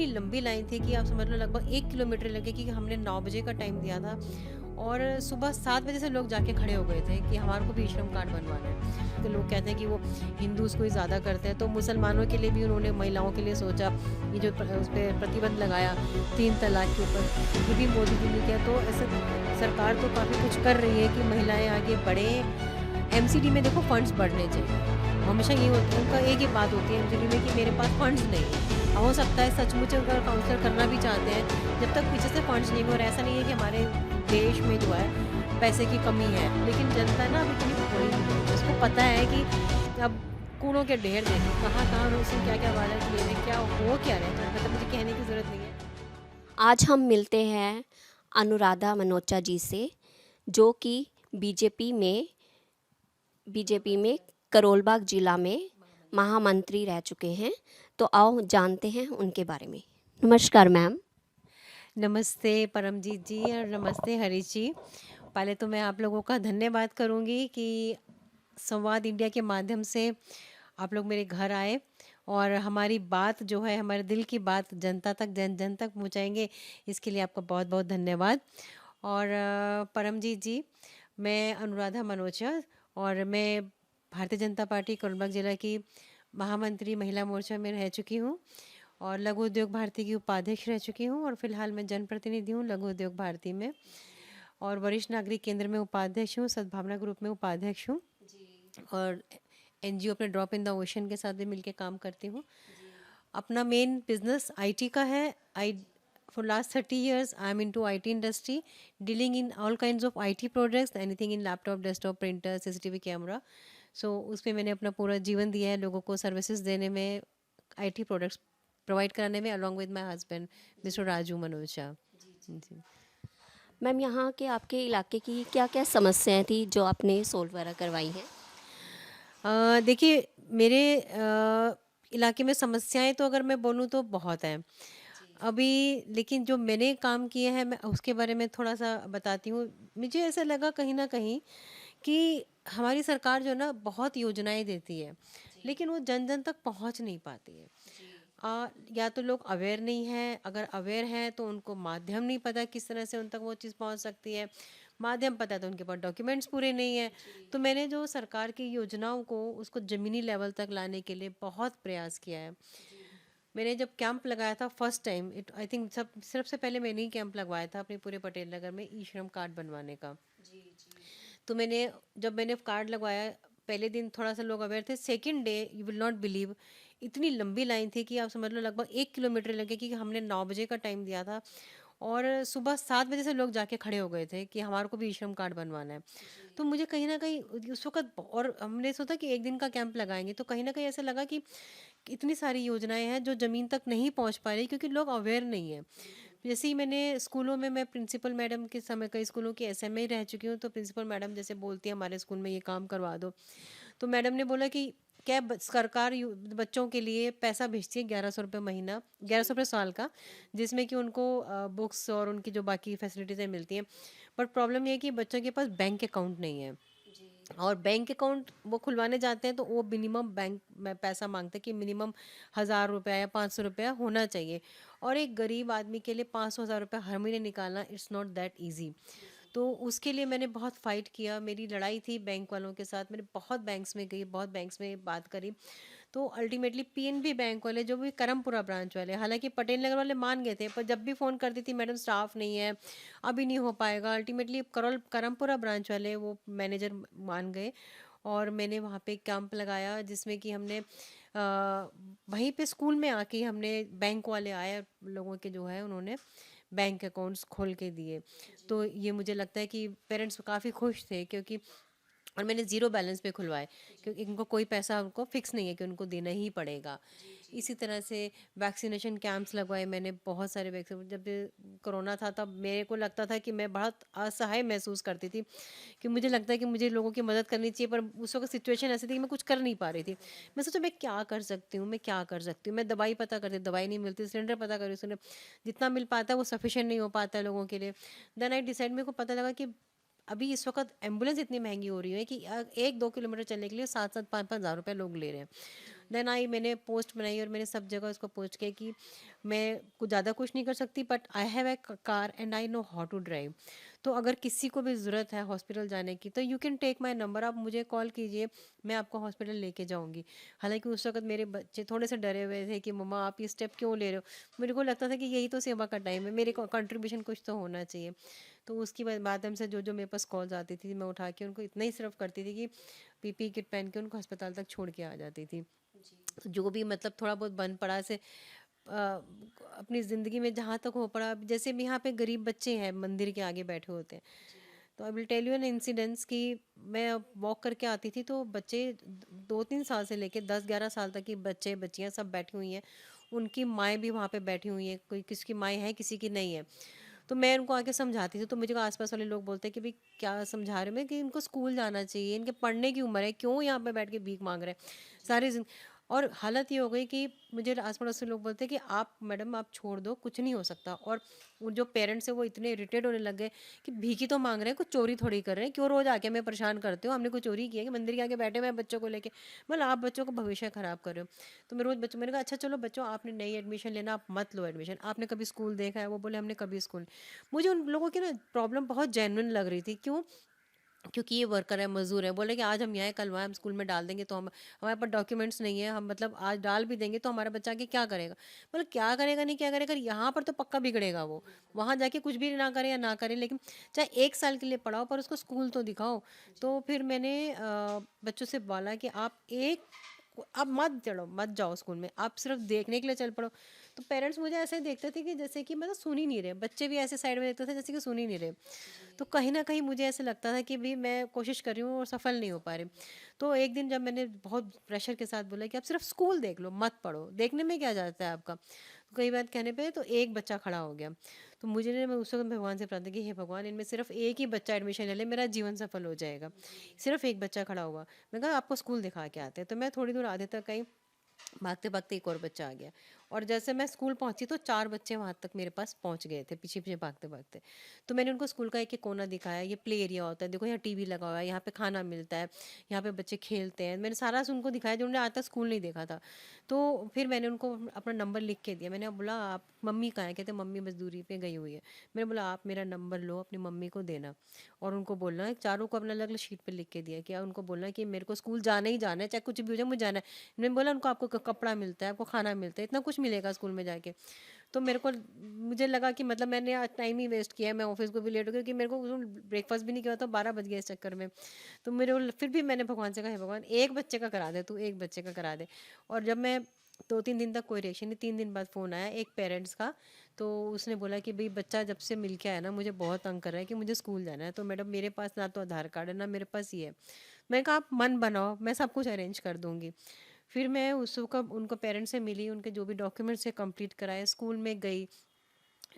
लंबी लाइन थी कि आप समझ लो लगभग 1 किलोमीटर लगे कि हमने 9 बजे का टाइम दिया था और सुबह 7 बजे से लोग जाके खड़े हो गए थे कि हमारे को भी ई श्रम कार्ड बनवाना है। तो लोग कहते हैं कि वो हिंदूज़ को ही ज़्यादा करते हैं, तो मुसलमानों के लिए भी उन्होंने महिलाओं के लिए सोचा, ये जो उस पे प्रतिबंध लगाया 3 तलाक के ऊपर, ये भी मोदी जी ने किया। तो ऐसे सरकार तो काफ़ी कुछ कर रही है कि महिलाएँ आगे बढ़ें। एमसीडी में देखो फंड्स बढ़ने चाहिए। हमेशा ये होता है, उनका एक ही बात होती है एमसीडी में कि मेरे पास फंड्स नहीं है। अब हो सकता है सचमुच अगर काउंसलर करना भी चाहते हैं, जब तक पीछे से फंड्स नहीं हो, और ऐसा नहीं है कि हमारे देश में जो है पैसे की कमी है, लेकिन जनता ना अब इतनी खोई नहीं है। उसको पता है कि अब कूड़ों के ढेर देखो कहाँ-कहाँ उसमें क्या-क्या वायरल किए हैं, क्या हो क्या रहा है, मतलब मुझे कहने की ज़रूरत नहीं है। आज हम मिलते हैं अनुराधा मनोचा जी से, जो कि बीजेपी में बीजेपी में करोलबाग जिला में महामंत्री रह चुके हैं। तो आओ जानते हैं उनके बारे में। नमस्कार मैम। नमस्ते परमजीत जी और नमस्ते हरीश जी। पहले तो मैं आप लोगों का धन्यवाद करूँगी कि संवाद इंडिया के माध्यम से आप लोग मेरे घर आए और हमारी बात जो है, हमारे दिल की बात जनता तक, जन-जन तक पहुँचाएँगे, इसके लिए आपका बहुत-बहुत धन्यवाद। और परमजीत जी, मैं अनुराधा मनोचा और मैं भारतीय जनता पार्टी कोलंबा जिला की महामंत्री महिला मोर्चा में रह चुकी हूँ और लघु उद्योग भारती की उपाध्यक्ष रह चुकी हूँ और फिलहाल मैं जनप्रतिनिधि हूँ लघु उद्योग भारती में, और वरिष्ठ नागरिक केंद्र में उपाध्यक्ष हूँ, सद्भावना ग्रुप में उपाध्यक्ष हूँ और एनजीओ अपने ड्रॉप इन द ओशन के साथ भी मिलके काम करती हूँ। अपना मेन बिजनेस आईटी का है। I for last 30 years I am into IT industry, dealing in all kinds of IT products, anything in laptop, desktop, printer, CCTV camera. So उस पे मैंने अपना पूरा जीवन दिया है लोगों को सर्विसेज देने में, आईटी प्रोडक्ट्स प्रोवाइड कराने में, along with my husband mister Raju Manoja ji. Ma'am, यहाँ के आपके इलाके की क्या क्या समस्याएं थी जो आपने सोल्व वगैरह करवाई हैं? देखिए मेरे इलाके में समस्याएं तो अगर मैं बोलूँ तो बहुत हैं अभी, लेकिन जो मैंने काम किए हैं मैं उसके बारे में थोड़ा सा बताती हूँ। मुझे ऐसा लगा कहीं ना कहीं कि हमारी सरकार जो ना बहुत योजनाएं देती है, लेकिन वो जन जन तक पहुंच नहीं पाती है। या तो लोग अवेयर नहीं हैं, अगर अवेयर हैं तो उनको माध्यम नहीं पता किस तरह से उन तक वो चीज़ पहुंच सकती है। माध्यम पता है तो उनके पास डॉक्यूमेंट्स पूरे नहीं है। तो मैंने जो सरकार की योजनाओं को उसको ज़मीनी लेवल तक लाने के लिए बहुत प्रयास किया है। मैंने जब कैंप लगाया था first time, it I think सब सिर्फ से पहले मैंने ही कैंप लगवाया था अपने पूरे पटेल नगर में ई श्रम कार्ड बनवाने का। तो जब मैंने कार्ड लगवाया, पहले दिन थोड़ा सा लोग अवेयर थे, second day you will not believe इतनी लंबी लाइन थी कि आप समझ लो लगभग 1 किलोमीटर लगे कि हमने 9 बजे का टाइम दिया था और सुबह 7 बजे से लोग जाके खड़े हो गए थे कि हमारे को भी ई श्रम कार्ड बनवाना है। तो मुझे कहीं न कहीं उस वक़्त, और हमने सोचा कि 1 दिन का कैंप लगाएँगे, तो कहीं न कहीं ऐसा लगा कि इतनी सारी योजनाएँ हैं जो ज़मीन तक नहीं पहुँच पा रही क्योंकि लोग अवेयर नहीं हैं। जैसे ही मैंने स्कूलों में, मैं प्रिंसिपल मैडम के समय कई स्कूलों की एसएमए रह चुकी हूँ, तो प्रिंसिपल मैडम जैसे बोलती है हमारे स्कूल में ये काम करवा दो, तो मैडम ने बोला कि क्या सरकार बच्चों के लिए पैसा भेजती है 1100 रुपये महीना, 1100 रुपये साल का, जिसमें कि उनको बुक्स और उनकी जो बाकी फैसिलिटीज़ें मिलती हैं। बट प्रॉब्लम ये है कि बच्चों के पास बैंक अकाउंट नहीं है, और बैंक अकाउंट वो खुलवाने जाते हैं तो वो मिनिमम बैंक में पैसा मांगते हैं कि मिनिमम 1000 रुपया या 500 रुपया होना चाहिए, और एक गरीब आदमी के लिए 500 1000 रुपया हर महीने निकालना इट्स नॉट दैट इजी। तो उसके लिए मैंने बहुत फाइट किया, मेरी लड़ाई थी बैंक वालों के साथ, मैंने बहुत बैंक्स में गई, बहुत बैंक्स में बात करी। तो अल्टीमेटली पीएनबी बैंक वाले, जो भी करमपुरा ब्रांच वाले, हालांकि पटेल नगर वाले मान गए थे, पर जब भी फ़ोन करती थी मैडम स्टाफ नहीं है, अभी नहीं हो पाएगा, अल्टीमेटली करमपुरा ब्रांच वाले वो मैनेजर मान गए और मैंने वहाँ पे कैंप लगाया जिसमें कि हमने वहीं पे स्कूल में आके हमने, बैंक वाले आए, लोगों के जो है उन्होंने बैंक अकाउंट्स खोल के दिए। तो ये मुझे लगता है कि पेरेंट्स काफ़ी खुश थे, क्योंकि और मैंने ज़ीरो बैलेंस पे खुलवाए, क्योंकि इनको कोई पैसा उनको फिक्स नहीं है कि उनको देना ही पड़ेगा। इसी तरह से वैक्सीनेशन कैंप्स लगवाए मैंने, बहुत सारे वैक्सीन। जब ये कोरोना था तब मेरे को लगता था कि मैं बहुत असहाय महसूस करती थी, कि मुझे लगता है कि मुझे लोगों की मदद करनी चाहिए, पर उस वक्त सिचुएशन ऐसी थी कि मैं कुछ कर नहीं पा रही थी। मैं सोचा मैं क्या कर सकती हूँ, मैं क्या कर सकती हूँ। मैं दवाई पता करती, दवाई नहीं मिलती, सिलेंडर पता करी, उसने जितना मिल पाता है वो सफिशिएंट नहीं हो पाता है लोगों के लिए। देन आई डिसाइड, मेरे को पता लगा कि अभी इस वक्त एम्बुलेंस इतनी महंगी हो रही है कि 1-2 किलोमीटर चलने के लिए 7-7 5-5 हज़ार रुपये लोग ले रहे हैं। देन आई मैंने पोस्ट बनाई और मैंने सब जगह उसको पोस्ट किया कि मैं कुछ ज़्यादा कुछ नहीं कर सकती but I have a car and I know how to drive. तो अगर किसी को भी ज़रूरत है हॉस्पिटल जाने की तो you can take my number, आप मुझे कॉल कीजिए, मैं आपको हॉस्पिटल लेके जाऊंगी। हालांकि उस वक्त मेरे बच्चे थोड़े से डरे हुए थे कि मम्मा आप ये स्टेप क्यों ले रहे हो। मेरे को लगता था कि यही तो सेवा का टाइम है, मेरे कंट्रीब्यूशन कुछ तो होना चाहिए। तो उसकी माध्यम से जो जो मेरे पास कॉल्स आती थी मैं उठा के उनको इतना ही सिर्फ करती थी कि पीपी किट पहन के उनको अस्पताल तक छोड़ के आ जाती थी। तो जो भी मतलब थोड़ा बहुत बन पड़ा से अपनी ज़िंदगी में जहाँ तक हो पड़ा, जैसे भी यहाँ पे गरीब बच्चे हैं मंदिर के आगे बैठे होते हैं। तो I will tell you an incidence कि मैं वॉक करके आती थी तो बच्चे 2-3 साल से लेके 10-11 साल तक की बच्चे बच्चियाँ सब बैठी हुई हैं, उनकी माएँ भी वहाँ पे बैठी हुई हैं, कोई किसी की माएँ है किसी की नहीं है। तो मैं उनको आके समझाती थी तो मुझे आसपास वाले लोग बोलते हैं कि भाई क्या समझा रहे हो, मैं कि इनको स्कूल जाना चाहिए, इनके पढ़ने की उम्र है, क्यों यहाँ पे बैठ के भीख मांग रहे हैं सारी और हालत ये हो गई कि मुझे आस पड़ोस से लोग बोलते हैं कि आप मैडम आप छोड़ दो, कुछ नहीं हो सकता। और वो जो पेरेंट्स है वो इतने इरिटेट होने लग गए कि भीख ही तो मांग रहे हैं, कुछ चोरी थोड़ी कर रहे हैं, क्यों रोज आके हमें परेशान करते हो, हमने कुछ चोरी किया कि मंदिर के आगे बैठे हुए बच्चों को लेके, मतलब आप बच्चों को भविष्य खराब कर रहे हो। तो मैं रोज बच्चों, मैंने कहा अच्छा चलो बच्चों आपने नई एडमिशन लेना, आप मत लो एडमिशन, आपने कभी स्कूल देखा है, वो बोले हमने कभी स्कूल। मुझे उन लोगों की ना प्रॉब्लम बहुत जेन्युइन लग रही थी, क्यों, क्योंकि ये वर्कर है मजदूर है, बोले कि आज हम यहाँ कल वहाँ हम स्कूल में डाल देंगे तो हम हमारे पास डॉक्यूमेंट्स नहीं है, हम मतलब आज डाल भी देंगे तो हमारा बच्चा आगे क्या करेगा। मतलब क्या करेगा नहीं क्या करेगा, यहाँ पर तो पक्का बिगड़ेगा वो, वहाँ जाके कुछ भी ना करे या ना करे, लेकिन चाहे 1 साल के लिए पढ़ाओ पर उसको स्कूल तो दिखाओ। तो फिर मैंने बच्चों से बोला कि आप मत चढ़ो, मत जाओ स्कूल में, आप सिर्फ देखने के लिए चल पड़ो। तो पेरेंट्स मुझे ऐसे देखते थे कि जैसे कि मतलब सुन ही नहीं रहे, बच्चे भी ऐसे साइड में देखते थे जैसे कि सुन ही नहीं रहे। तो कहीं ना कहीं मुझे ऐसे लगता था कि भाई मैं कोशिश कर रही हूँ और सफल नहीं हो पा रही। तो एक दिन जब मैंने बहुत प्रेशर के साथ बोला कि आप सिर्फ स्कूल देख लो, मत पढ़ो, देखने में क्या जाता है आपका। तो कई बात कहने पे तो एक बच्चा खड़ा हो गया। तो मुझे मैं उस वक्त भगवान से प्रार्थना की, हे भगवान इनमें सिर्फ एक ही बच्चा एडमिशन ले ले, मेरा जीवन सफल हो जाएगा। सिर्फ एक बच्चा खड़ा हुआ, मैं कहा आपको स्कूल दिखा के आते हैं। तो मैं थोड़ी दूर आधे तक गई, भागते भागते एक और बच्चा आ गया। और जैसे मैं स्कूल पहुंची तो 4 बच्चे वहां तक मेरे पास पहुंच गए थे पीछे पीछे भागते भागते। तो मैंने उनको स्कूल का एक एक कोना दिखाया, ये प्ले एरिया होता है, देखो यहाँ टीवी लगा हुआ है, यहाँ पे खाना मिलता है, यहाँ पे बच्चे खेलते हैं, मैंने सारा उनको दिखाया जो उन्होंने आज तक स्कूल नहीं देखा था। तो फिर मैंने उनको अपना नंबर लिख के दिया, मैंने बोला आप मम्मी कहाँ है, कहते मम्मी मजदूरी पे गई हुई है। मैंने बोला आप मेरा नंबर लो, अपनी मम्मी को देना और उनको बोलना, चारों को अपना अलग अलग शीट पे लिख के दिया कि उनको बोलना कि मेरे को स्कूल जाना ही जाना है, चाहे कुछ भी हो जाए मुझे जाना है। मैंने बोला उनको आपको कपड़ा मिलता है, आपको खाना मिलता है, इतना कुछ मिलेगा स्कूल में जाके। तो मेरे को मुझे लगा कि मतलब मैंने आज टाइम ही वेस्ट किया है, मैं ऑफिस को भी लेट हो गई, क्योंकि मेरे को ब्रेकफास्ट भी नहीं किया था, 12 बज गए इस चक्कर में। तो फिर भी मैंने भगवान से कहा, "हे भगवान एक बच्चे का करा दे, तू एक बच्चे का करा दे।" और जब मैं 2-3 दिन तक कोई रिएक्शन नहीं, 3 दिन बाद फ़ोन आया एक पेरेंट्स का। तो उसने बोला कि भाई बच्चा जब से मिल के आया ना मुझे बहुत तंग कर रहा है कि मुझे स्कूल जाना है। तो मैडम मेरे पास ना तो आधार कार्ड है ना मेरे पास ये है। मैंने कहा आप मन बनाओ, मैं सब कुछ अरेंज कर दूंगी। फिर मैं उसको उनको पेरेंट्स से मिली, उनके जो भी डॉक्यूमेंट्स से कंप्लीट कराए, स्कूल में गई।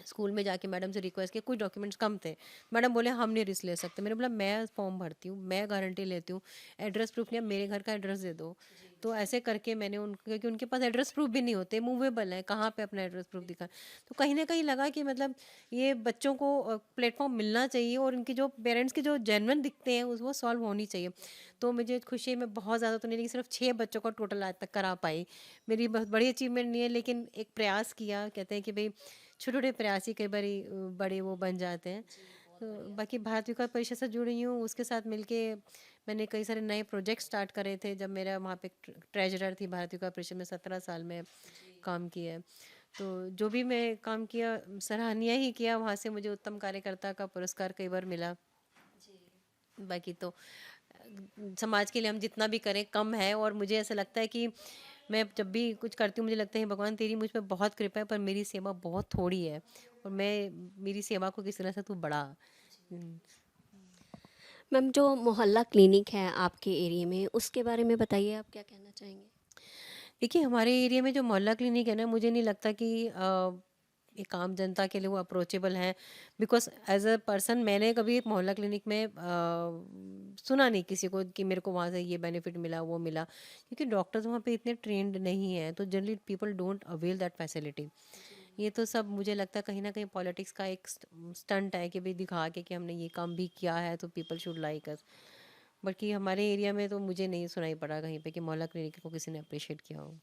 स्कूल में जाके मैडम से रिक्वेस्ट किया, कुछ डॉक्यूमेंट्स कम थे, मैडम बोले हम नहीं रिस्क ले सकते। मैंने बोला मैं फॉर्म भरती हूँ, मैं गारंटी लेती हूँ, एड्रेस प्रूफ नहीं, मेरे घर का एड्रेस दे दो। तो ऐसे करके मैंने क्योंकि उनके पास एड्रेस प्रूफ भी नहीं होते, मूवेबल है, कहाँ पे अपना एड्रेस प्रूफ दिखा। तो कहीं ना कहीं लगा कि मतलब ये बच्चों को प्लेटफॉर्म मिलना चाहिए और उनकी जो पेरेंट्स की जो जेन्युइन दिखते हैं वो सॉल्व होनी चाहिए। तो मुझे खुशी में बहुत ज़्यादा तो नहीं, लेकिन सिर्फ 6 बच्चों का टोटल आज तक करा पाई। मेरी बहुत बड़ी अचीवमेंट नहीं है, लेकिन एक प्रयास किया, कहते हैं कि भाई छोटे छोटे प्रयास ही कई बार बड़े वो बन जाते हैं। तो बाकी भारत विकास परिषद से जुड़ी हूँ, उसके साथ मिलके मैंने कई सारे नए प्रोजेक्ट स्टार्ट करे थे जब मेरा वहाँ पे ट्रेजरर थी भारत विकास परिषद में, 17 साल में काम किया है। तो जो भी मैं काम किया सराहनीय ही किया, वहाँ से मुझे उत्तम कार्यकर्ता का पुरस्कार कई बार मिला। बाकी तो समाज के लिए हम जितना भी करें कम है। और मुझे ऐसा लगता है कि मैं जब भी कुछ करती हूँ मुझे लगता है भगवान तेरी मुझ पे बहुत कृपा है, पर मेरी सेवा बहुत थोड़ी है और मैं मेरी सेवा को किस तरह से तू बढ़ा। हम्म। मैम जो मोहल्ला क्लिनिक है आपके एरिया में उसके बारे में बताइए, आप क्या कहना चाहेंगे? देखिए हमारे एरिया में जो मोहल्ला क्लिनिक है ना, मुझे नहीं लगता कि एक आम जनता के लिए वो अप्रोचेबल है। बिकॉज एज अ पर्सन मैंने कभी एक मोहल्ला क्लिनिक में सुना नहीं किसी को कि मेरे को वहाँ से ये बेनिफिट मिला वो मिला, क्योंकि डॉक्टर्स वहाँ पे इतने ट्रेंड नहीं हैं, तो generally people don't avail that facility. ये तो सब मुझे लगता है कहीं ना कहीं पॉलिटिक्स का एक स्टंट है कि भाई दिखा के कि हमने ये काम भी किया है तो पीपल शुड लाइक अस। बाकी हमारे एरिया में तो मुझे नहीं सुनाई पड़ा कहीं पे कि मोहल्ला क्लिनिक को किसी ने अप्रिशिएट किया हो।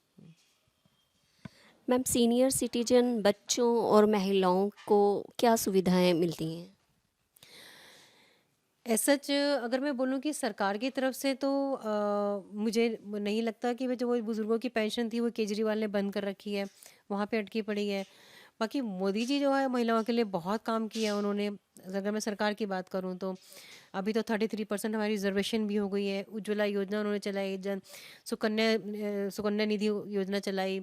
मैम, सीनियर सिटीजन बच्चों और महिलाओं को क्या सुविधाएं मिलती हैं? सच अगर मैं बोलूँ कि सरकार की तरफ से तो मुझे नहीं लगता कि वो जो वो बुज़ुर्गों की पेंशन थी वो केजरीवाल ने बंद कर रखी है, वहाँ पे अटकी पड़ी है। बाकी मोदी जी जो है महिलाओं के लिए बहुत काम किया है उन्होंने। अगर मैं सरकार की बात करूँ तो अभी तो 33% हमारी रिजर्वेशन भी हो गई है। उज्ज्वला योजना उन्होंने चलाई, जन सुकन्या निधि योजना चलाई,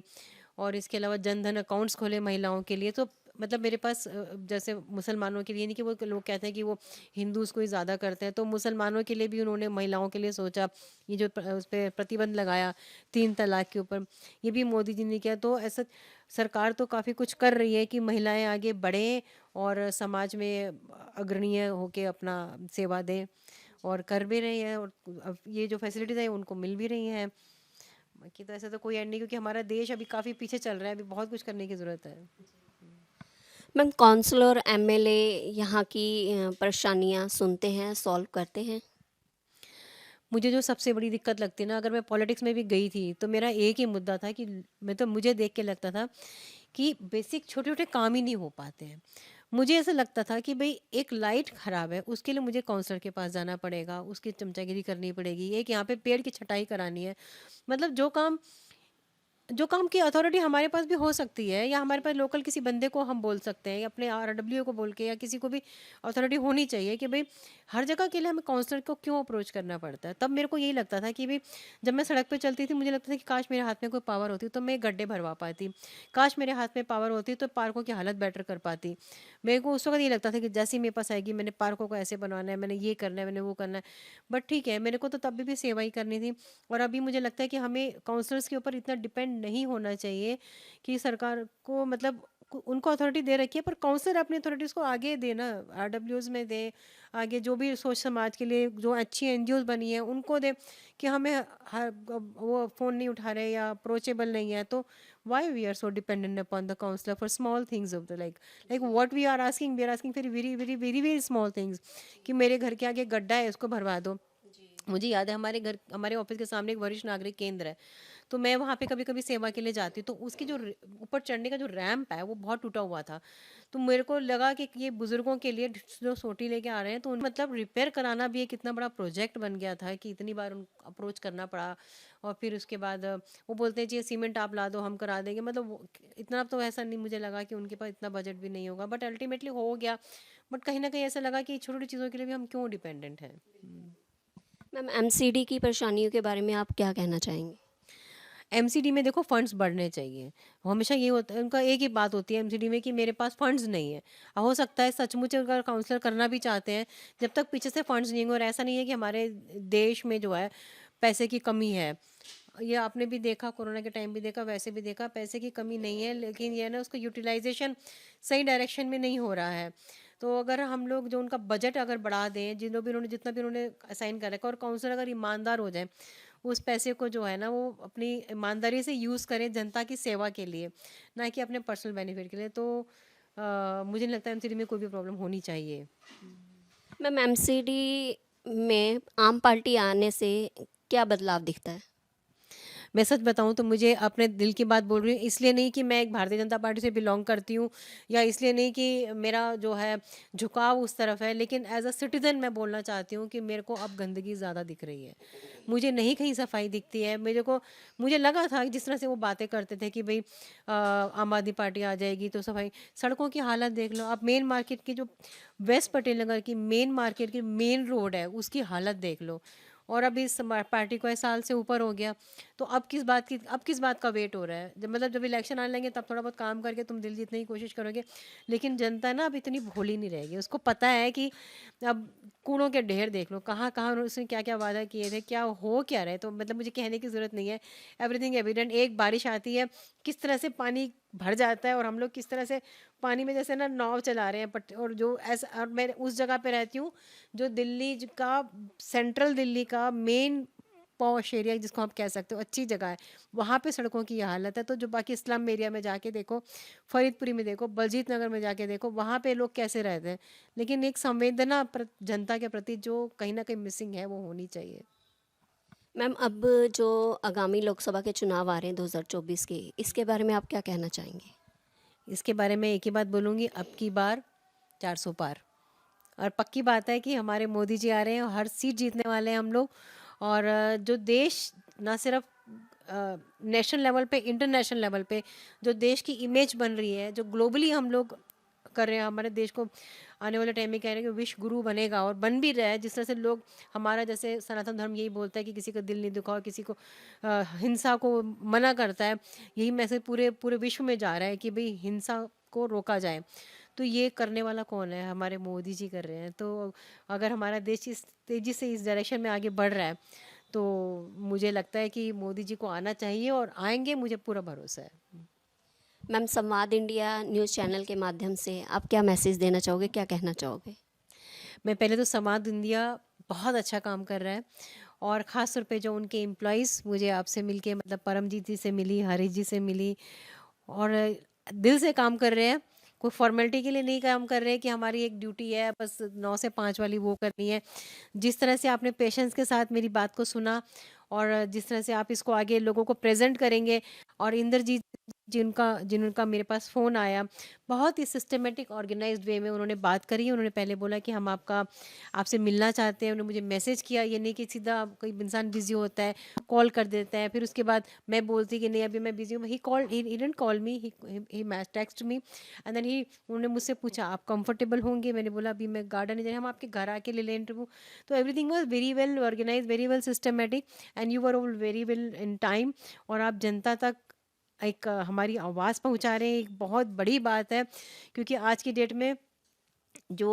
और इसके अलावा जन धन अकाउंट्स खोले महिलाओं के लिए। तो मतलब मेरे पास जैसे मुसलमानों के लिए नहीं कि वो लोग कहते हैं कि वो हिंदूज को ही ज़्यादा करते हैं, तो मुसलमानों के लिए भी उन्होंने महिलाओं के लिए सोचा। ये जो उस पर प्रतिबंध लगाया 3 तलाक के ऊपर, ये भी मोदी जी ने किया। तो ऐसा सरकार तो काफ़ी कुछ कर रही है कि महिलाएं आगे बढ़ें और समाज में अग्रणीय होके अपना सेवा दें, और कर भी रही हैं। और अब ये जो फैसिलिटीज़ हैं उनको मिल भी रही हैं। बाकी तो ऐसा तो कोई एंड नहीं, क्योंकि हमारा देश अभी काफ़ी पीछे चल रहा है, अभी बहुत कुछ करने की ज़रूरत है। मैम, काउंसलर एमएलए यहाँ की परेशानियाँ सुनते हैं, सॉल्व करते हैं? मुझे जो सबसे बड़ी दिक्कत लगती है ना, अगर मैं पॉलिटिक्स में भी गई थी तो मेरा एक ही मुद्दा था कि मैं तो मुझे देख के लगता था कि बेसिक छोटे छोटे काम ही नहीं हो पाते हैं। मुझे ऐसा लगता था कि भाई एक लाइट ख़राब है, उसके लिए मुझे काउंसलर के पास जाना पड़ेगा, उसकी चमचागिरी करनी पड़ेगी, एक यहाँ पे पेड़ की छटाई करानी है। मतलब जो काम की अथॉरिटी हमारे पास भी हो सकती है, या हमारे पास लोकल किसी बंदे को हम बोल सकते हैं, या अपने आरडब्ल्यू को बोल के, या किसी को भी अथॉरिटी होनी चाहिए कि भाई हर जगह के लिए हमें काउंसलर को क्यों अप्रोच करना पड़ता है। तब मेरे को यही लगता था कि भाई जब मैं सड़क पे चलती थी मुझे लगता था कि काश मेरे हाथ में कोई पावर होती तो मैं गड्ढे भरवा पाती, काश मेरे हाथ में पावर होती तो पार्कों की हालत बेटर कर पाती। मेरे को उस वक्त ये लगता था कि जैसे ही मेरे पास आएगी मैंने पार्कों को ऐसे बनवाना है, मैंने ये करना है, मैंने वो करना है। बट ठीक है, मेरे को तो तब भी सेवा ही करनी थी। और अभी मुझे लगता है कि हमें काउंसलर्स के ऊपर इतना डिपेंड नहीं होना चाहिए कि सरकार को मतलब उनको अथॉरिटी दे रखी है, पर काउंसलर अपनी अथॉरिटीज़ को आगे देना, आरडब्ल्यूज में दे, आगे जो भी सोच समाज के लिए जो अच्छी एनजीओज बनी है उनको दे, कि हमें वो फ़ोन नहीं उठा रहे या अप्रोचेबल नहीं है, तो why we are so dependent upon the counsellor for small things of the like what we are asking for very very very very small things, कि मेरे घर के आगे गड्ढा है उसको भरवा दो। मुझे याद है हमारे ऑफिस के सामने एक वरिष्ठ नागरिक केंद्र है, तो मैं वहाँ पे कभी कभी सेवा के लिए जाती हूँ, तो उसकी जो ऊपर चढ़ने का जो रैंप है वो बहुत टूटा हुआ था। तो मेरे को लगा कि ये बुजुर्गों के लिए जो सोटी लेके आ रहे हैं, तो मतलब रिपेयर कराना भी एक इतना बड़ा प्रोजेक्ट बन गया था कि इतनी बार उन अप्रोच करना पड़ा। और फिर उसके बाद वो बोलते हैं जी सीमेंट आप ला दो हम करा देंगे, मतलब इतना तो ऐसा नहीं, मुझे लगा कि उनके पास इतना बजट भी नहीं होगा, बट अल्टीमेटली हो गया। बट कहीं ना कहीं ऐसा लगा कि छोटी छोटी चीज़ों के लिए भी हम क्यों डिपेंडेंट हैं। मैम, एमसीडी की परेशानियों के बारे में आप क्या कहना चाहेंगे? एमसीडी में देखो फंड्स बढ़ने चाहिए। हमेशा ये होता है, उनका एक ही बात होती है एमसीडी में कि मेरे पास फंड्स नहीं है। हो सकता है सचमुच अगर काउंसलर करना भी चाहते हैं, जब तक पीछे से फंड्स नहीं होंगे, और ऐसा नहीं है कि हमारे देश में जो है पैसे की कमी है। ये आपने भी देखा, कोरोना के टाइम भी देखा, वैसे भी देखा, पैसे की कमी नहीं है, लेकिन ये है ना उसका यूटिलाइजेशन सही डायरेक्शन में नहीं हो रहा है। तो अगर हम लोग जो उनका बजट अगर बढ़ा दें, जितना भी उन्होंने असाइन कर रखा है, और काउंसलर अगर ईमानदार हो जाए, उस पैसे को जो है ना वो अपनी ईमानदारी से यूज़ करें जनता की सेवा के लिए, ना कि अपने पर्सनल बेनिफिट के लिए, तो मुझे नहीं लगता एमसीडी में कोई भी प्रॉब्लम होनी चाहिए। मैम, एमसीडी में आम पार्टी आने से क्या बदलाव दिखता है? मैं सच बताऊं तो मुझे अपने दिल की बात बोल रही हूँ, इसलिए नहीं कि मैं एक भारतीय जनता पार्टी से बिलोंग करती हूँ, या इसलिए नहीं कि मेरा जो है झुकाव उस तरफ है, लेकिन एज अ सिटीज़न मैं बोलना चाहती हूँ कि मेरे को अब गंदगी ज़्यादा दिख रही है। मुझे नहीं कहीं सफाई दिखती है। मुझे लगा था कि जिस तरह से वो बातें करते थे कि भाई आम आदमी पार्टी आ जाएगी तो सफाई, सड़कों की हालत देख लो आप, मेन मार्केट की जो वेस्ट पटेल नगर की मेन मार्केट की मेन रोड है उसकी हालत देख लो। और अभी इस पार्टी को 1 साल से ऊपर हो गया, तो अब किस बात का वेट हो रहा है? जब इलेक्शन आने लगेंगे तब थोड़ा बहुत काम करके तुम दिल जीतने की कोशिश करोगे, लेकिन जनता ना अब इतनी भोली नहीं रहेगी। उसको पता है कि अब कूड़ों के ढेर देख लो, कहाँ कहाँ उसने क्या क्या वादा किए थे, क्या हो क्या रहे, तो मतलब मुझे कहने की ज़रूरत नहीं है, एवरीथिंग एविडेंट। एक बारिश आती है, किस तरह से पानी भर जाता है, और हम लोग किस तरह से पानी में जैसे ना नाव चला रहे हैं। बट और जो ऐसा, और मैं उस जगह पे रहती हूँ जो दिल्ली का, सेंट्रल दिल्ली का मेन पॉश एरिया जिसको आप कह सकते हो, अच्छी जगह है, वहाँ पे सड़कों की ये हालत है। तो जो बाकी स्लम एरिया में जाके देखो, फरीदपुरी में देखो, बलजीत नगर में जाके देखो, वहाँ पे लोग कैसे रहते हैं। लेकिन एक संवेदना जनता के प्रति जो कहीं ना कहीं मिसिंग है, वो होनी चाहिए। मैम, अब जो आगामी लोकसभा के चुनाव आ रहे हैं 2024 के, इसके बारे में आप क्या कहना चाहेंगे? इसके बारे में एक ही बात बोलूँगी, अब की बार 400 पार। और पक्की बात है कि हमारे मोदी जी आ रहे हैं और हर सीट जीतने वाले हैं हम लोग। और जो देश ना सिर्फ नेशनल लेवल पे, इंटरनेशनल लेवल पे जो देश की इमेज बन रही है, जो ग्लोबली हम लोग कर रहे हैं, हमारे देश को आने वाले टाइम में कह रहे हैं कि विश्व गुरु बनेगा, और बन भी रहा है। जिस तरह से लोग हमारा, जैसे सनातन धर्म यही बोलता है कि किसी का दिल नहीं दुखाओ, किसी को हिंसा को मना करता है, यही मैसेज पूरे पूरे विश्व में जा रहा है कि भाई हिंसा को रोका जाए। तो ये करने वाला कौन है? हमारे मोदी जी कर रहे हैं। तो अगर हमारा देश इस तेज़ी से इस डायरेक्शन में आगे बढ़ रहा है, तो मुझे लगता है कि मोदी जी को आना चाहिए, और आएंगे, मुझे पूरा भरोसा है। मैम, संवाद इंडिया न्यूज़ चैनल के माध्यम से आप क्या मैसेज देना चाहोगे, क्या कहना चाहोगे? मैं पहले तो संवाद इंडिया बहुत अच्छा काम कर रहा है, और ख़ास तौर पे जो उनके एम्प्लॉयज़, मुझे आपसे मिलके, मतलब परमजीत जी से मिली, हरीश जी से मिली, और दिल से काम कर रहे हैं। कोई फॉर्मेलिटी के लिए नहीं काम कर रहे हैं कि हमारी एक ड्यूटी है बस 9 से 5 वाली वो करनी है। जिस तरह से आपने पेशेंस के साथ मेरी बात को सुना, और जिस तरह से आप इसको आगे लोगों को प्रेज़ेंट करेंगे, और इंद्रजीत जिनका जिनका मेरे पास फ़ोन आया, बहुत ही सिस्टमैटिक ऑर्गेनाइज्ड वे में उन्होंने बात करी। उन्होंने पहले बोला कि हम आपसे मिलना चाहते हैं। उन्होंने मुझे मैसेज किया, ये नहीं कि सीधा कोई इंसान बिज़ी होता है कॉल कर देता है, फिर उसके बाद मैं बोलती कि नहीं अभी मैं बिज़ी हूँ। He didn't call me, he text me, and then he उन्होंने मुझसे पूछा आप कंफर्टेबल होंगे? मैंने बोला अभी मैं गार्डन नहीं, हम आपके घर आके ले लें इंटरव्यू। तो everything was very well organise, very well systematic, and you were all very well in time. और आप जनता तक एक हमारी आवाज़ पहुंचा रहे हैं, एक बहुत बड़ी बात है। क्योंकि आज की डेट में जो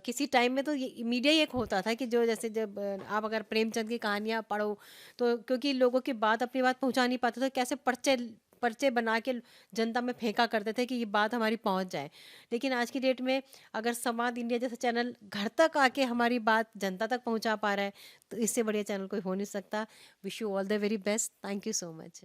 किसी टाइम में तो ये मीडिया ही एक होता था कि जो, जैसे जब आप अगर प्रेमचंद की कहानियाँ पढ़ो, तो क्योंकि लोगों की बात, अपनी बात पहुंचा नहीं पाते, तो कैसे पर्चे पर्चे बना के जनता में फेंका करते थे कि ये बात हमारी पहुंच जाए। लेकिन आज की डेट में अगर संवाद इंडिया जैसा चैनल घर तक आके हमारी बात जनता तक पहुंचा पा रहा है, तो इससे बढ़िया चैनल कोई हो नहीं सकता। Wish you all the very best. Thank you so much.